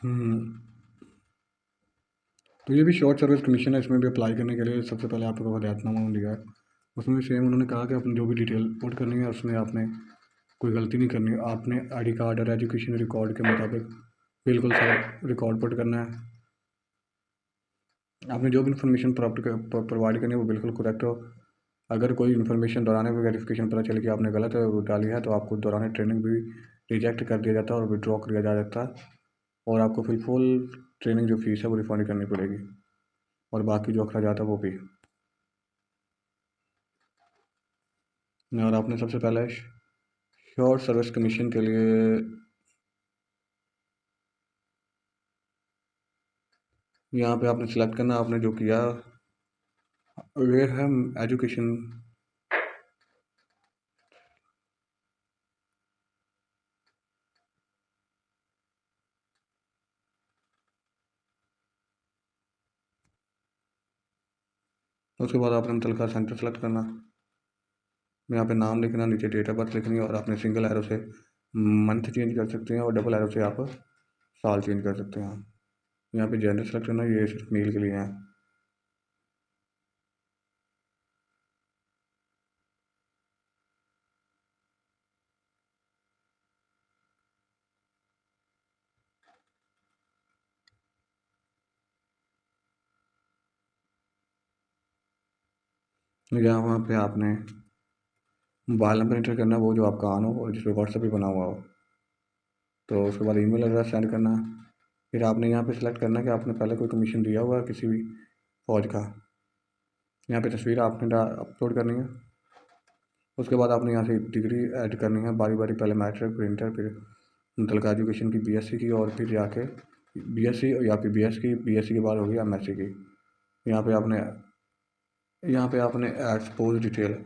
हम्म। तो ये भी शॉर्ट सर्विस कमीशन है, इसमें भी अप्लाई करने के लिए सबसे पहले आपको हदायतनामा दिया है। उसमें भी सेम उन्होंने कहा कि अपनी जो भी डिटेल पुट करनी है उसमें आपने कोई गलती नहीं करनी, आपने आईडी कार्ड और एजुकेशन रिकॉर्ड के मुताबिक बिल्कुल सारा रिकॉर्ड पुट करना है। आपने जो भी इन्फॉर्मेशन प्रोवाइड करनी है वो बिल्कुल करेक्ट हो। अगर कोई इन्फॉर्मेशन दौरान वेरिफिकेशन पता चले कि आपने गलत डाली है तो आपको दौरान ट्रेनिंग भी रिजेक्ट कर दिया जाता है और विड्रॉ किया जा जाता है, और आपको फिर फुल ट्रेनिंग जो फीस है वो रिफंड करनी पड़ेगी, और बाकी जो अखराज है वो भी। और आपने सबसे पहले शॉर्ट सर्विस कमीशन के लिए यहाँ पे आपने सेलेक्ट करना, आपने जो किया ये है एजुकेशन। उसके बाद आपने मुतलका सेंटर सेलेक्ट करना, यहाँ पे नाम लिखना, नीचे डेट ऑफ बर्थ लिखनी है, और आपने सिंगल एरो से मंथ चेंज कर सकते हैं और डबल एरो से आप साल चेंज कर सकते हैं। यहाँ पे जेंडर सेलेक्ट करना, ये सिर्फ मेल के लिए है। यहाँ वहाँ पे आपने मोबाइल नंबर इंटर करना, वो जो आपका ऑन हो और जिस पर व्हाट्सएप भी बना हुआ हो। तो उसके बाद ईमेल एड्रेस सेंड करना। फिर आपने यहाँ पे सेलेक्ट करना कि आपने पहले कोई कमीशन दिया हुआ है किसी भी फौज का। यहाँ पे तस्वीर आपने अपलोड करनी है। उसके बाद आपने यहाँ से डिग्री ऐड करनी है बारी बारी, पहले मैट्रिक फिर इंटर फिर मुतलका एजुकेशन की बीएससी की, और फिर जाके बीएससी या फिर बीएस की, बीएससी के बाद होगी एमएससी की। यहाँ पे आपने एड सपोज डिटेल,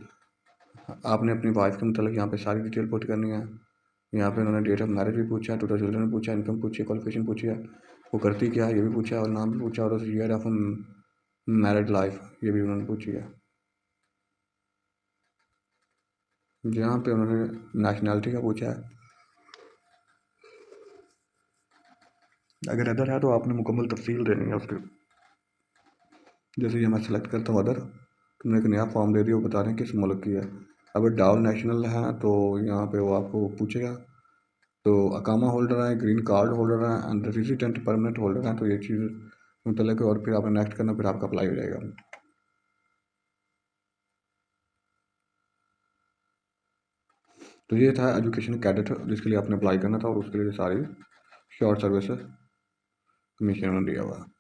आपने अपनी वाइफ के मतलब यहाँ पे सारी डिटेल पुट करनी है। यहाँ पे उन्होंने डेट ऑफ मैरिज भी पूछा है, टोटल चिल्ड्रन भी पूछा है, इनकम पूछी है, क्वालिफिकेशन पूछी है, वो करती क्या है ये भी पूछा है, और नाम भी पूछा, और ईयर ऑफ मैरिड लाइफ ये भी उन्होंने पूछी है। जहाँ पे उन्होंने नेशनैलिटी का पूछा है, अगर अदर है तो आपने मुकम्मल तफसील देनी है उसके। जैसे ये मैं सेलेक्ट करता हूँ अदर, तो मैंने एक नया फॉर्म दे दिया, वो बता रहे हैं किस मुल्क की है। अगर डाउन नेशनल है तो यहाँ पे वो आपको पूछेगा, तो अकामा होल्डर है, ग्रीन कार्ड होल्डर है एंड रेजिडेंट परमानेंट होल्डर है, तो ये चीज़ मतलब, और फिर आपने नेक्स्ट करना, फिर आपका अप्लाई हो जाएगा। तो ये था एजुकेशन कैडेट जिसके लिए आपने अप्लाई करना था, और उसके लिए सारी शॉर्ट सर्विस कमीशन दिया हुआ है।